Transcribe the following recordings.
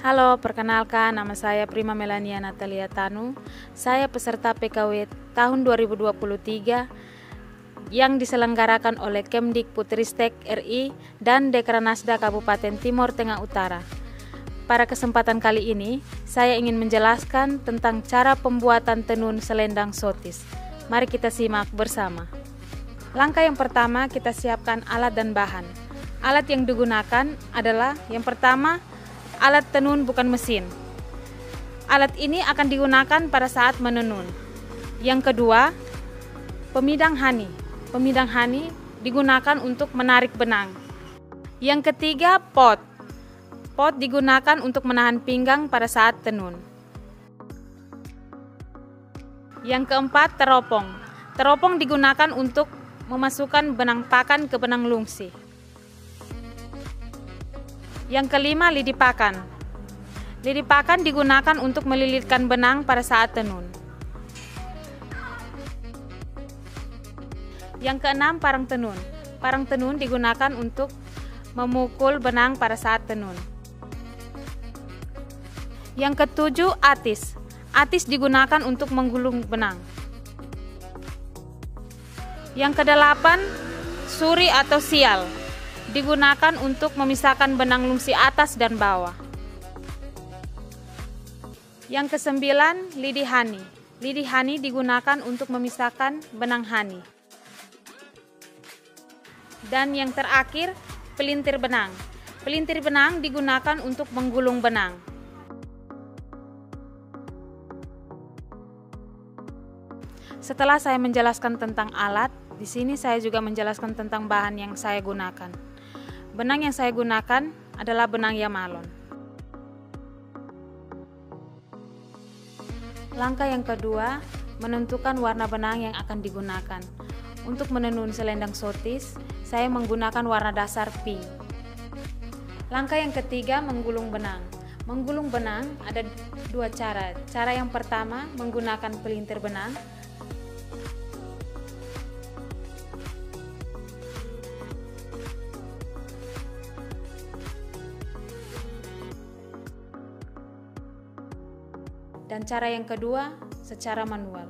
Halo, perkenalkan nama saya Prima Melania Natalia Tanu. Saya peserta PKW tahun 2023 yang diselenggarakan oleh Kemdikbudristek RI dan Dekranasda Kabupaten Timur Tengah Utara. Pada kesempatan kali ini, saya ingin menjelaskan tentang cara pembuatan tenun selendang sotis. Mari kita simak bersama. Langkah yang pertama, kita siapkan alat dan bahan. Alat yang digunakan adalah yang pertama, alat tenun bukan mesin. Alat ini akan digunakan pada saat menenun. Yang kedua, pemidang hani. Pemidang hani digunakan untuk menarik benang. Yang ketiga, pot. Pot digunakan untuk menahan pinggang pada saat tenun. Yang keempat, teropong. Teropong digunakan untuk memasukkan benang pakan ke benang lungsi. Yang kelima, lidi pakan. Lidi pakan digunakan untuk melilitkan benang pada saat tenun. Yang keenam, parang tenun. Parang tenun digunakan untuk memukul benang pada saat tenun. Yang ketujuh, atis. Atis digunakan untuk menggulung benang. Yang kedelapan, suri atau sial. Digunakan untuk memisahkan benang lungsi atas dan bawah. Yang kesembilan, lidi hani. Lidi hani digunakan untuk memisahkan benang hani. Dan yang terakhir, pelintir benang. Pelintir benang digunakan untuk menggulung benang. Setelah saya menjelaskan tentang alat, di sini saya juga menjelaskan tentang bahan yang saya gunakan. Benang yang saya gunakan adalah benang Yamalon. Langkah yang kedua, menentukan warna benang yang akan digunakan. Untuk menenun selendang sotis, saya menggunakan warna dasar pink. Langkah yang ketiga, menggulung benang. Menggulung benang ada dua cara. Cara yang pertama, menggunakan pelintir benang. Dan cara yang kedua, secara manual.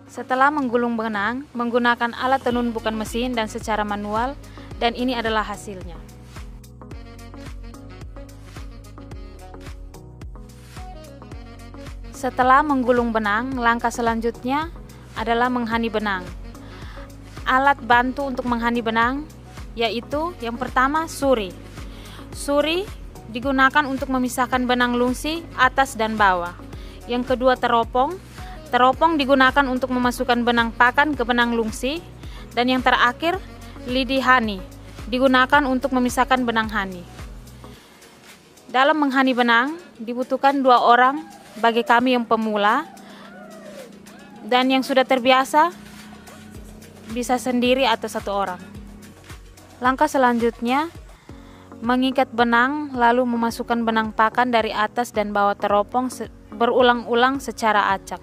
Setelah menggulung benang, menggunakan alat tenun bukan mesin dan secara manual, dan ini adalah hasilnya. Setelah menggulung benang, langkah selanjutnya adalah menghani benang. Alat bantu untuk menghani benang yaitu yang pertama, suri. Suri digunakan untuk memisahkan benang lungsi atas dan bawah. Yang kedua, teropong. Teropong digunakan untuk memasukkan benang pakan ke benang lungsi. Dan yang terakhir, lidi hani digunakan untuk memisahkan benang hani. Dalam menghani benang dibutuhkan 2 orang bagi kami yang pemula, dan yang sudah terbiasa bisa sendiri atau 1 orang. Langkah selanjutnya, mengikat benang lalu memasukkan benang pakan dari atas dan bawah teropong berulang-ulang secara acak.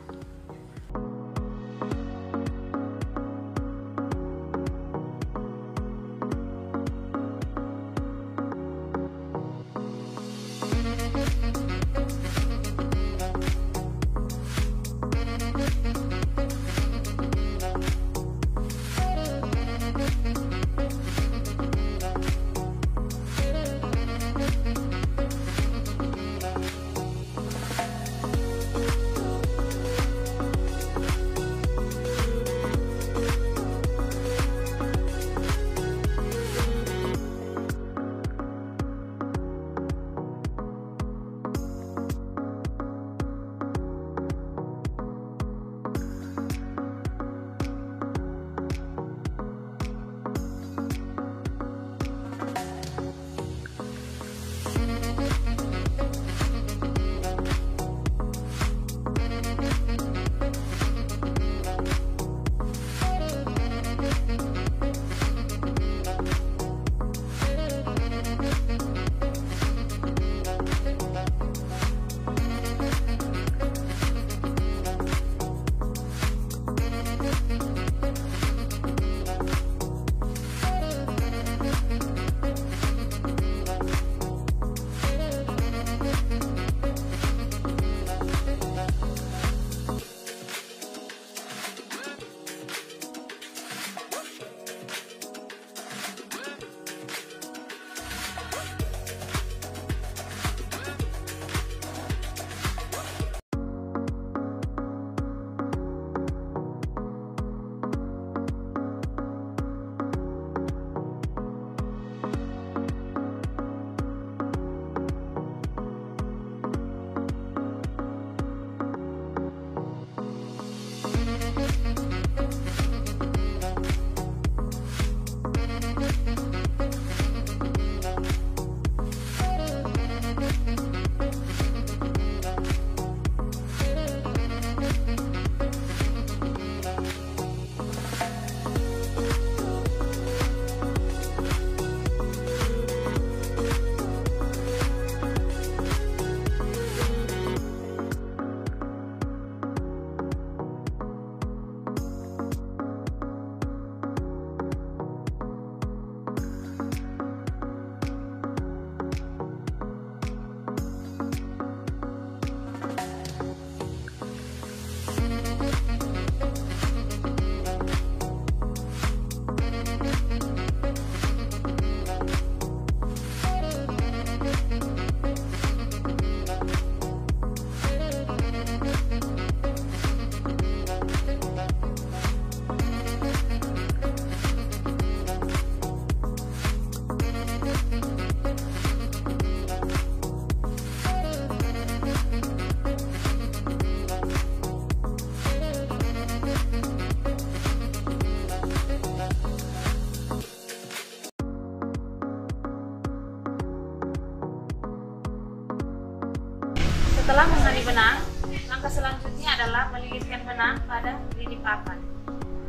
Setelah menghari benang, langkah selanjutnya adalah melilitkan benang pada lidi papan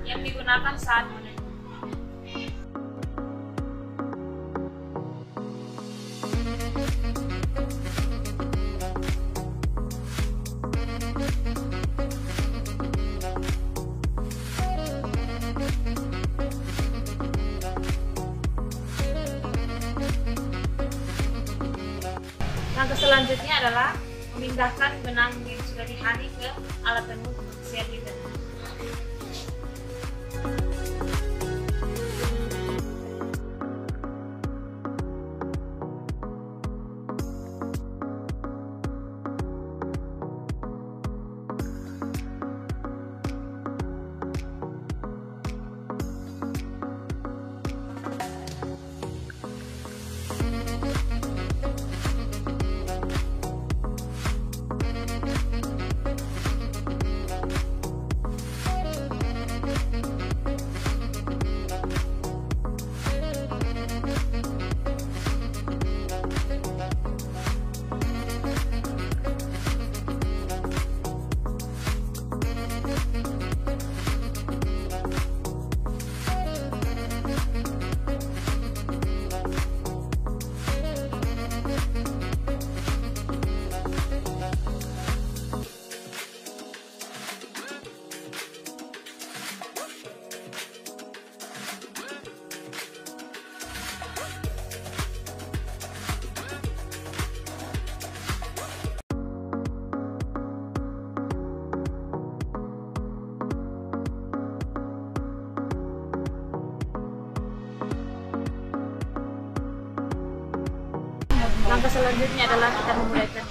yang digunakan saat menenun. Langkah selanjutnya adalah memindahkan benang yang sudah dihari ke alat tenun untuk siap ditenun. Langkah selanjutnya adalah kita memulai tenun.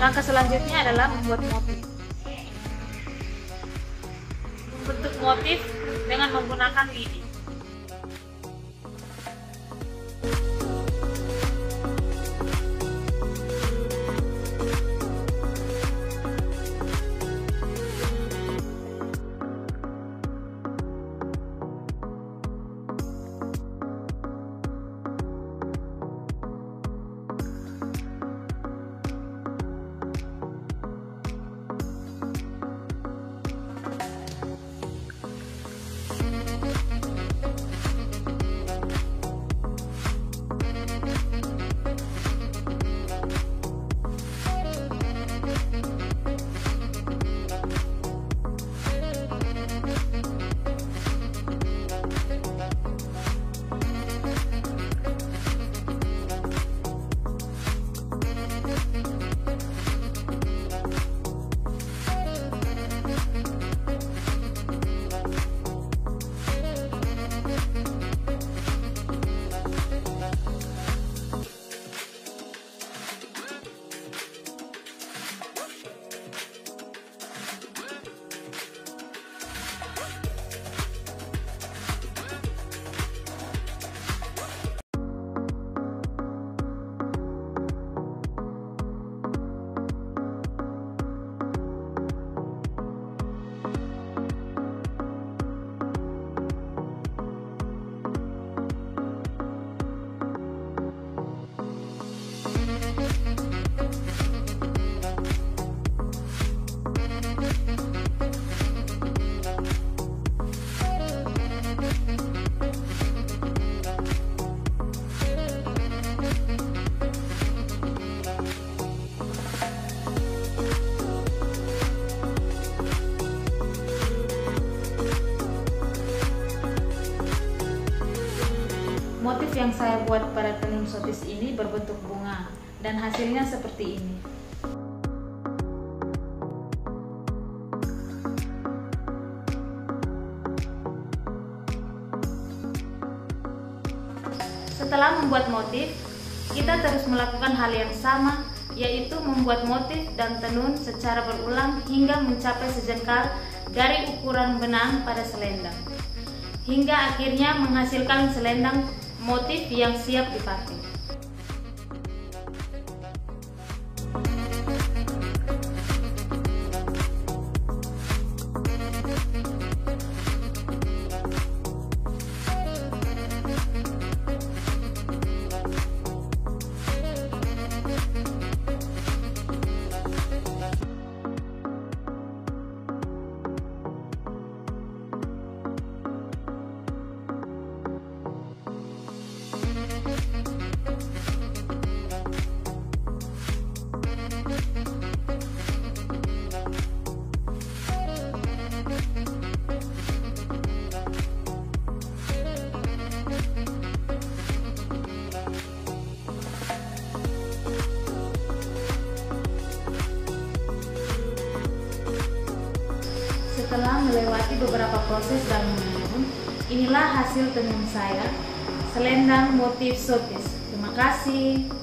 Langkah selanjutnya adalah membuat motif. Bentuk motif dengan menggunakan lidi. Motif yang saya buat pada tenun sotis ini berbentuk bunga dan hasilnya seperti ini. Setelah membuat motif, kita terus melakukan hal yang sama, yaitu membuat motif dan tenun secara berulang hingga mencapai sejengkal dari ukuran benang pada selendang, hingga akhirnya menghasilkan selendang motif yang siap dipakai. Setelah melewati beberapa proses dan menenun, inilah hasil tenun saya, selendang motif sotis. Terima kasih.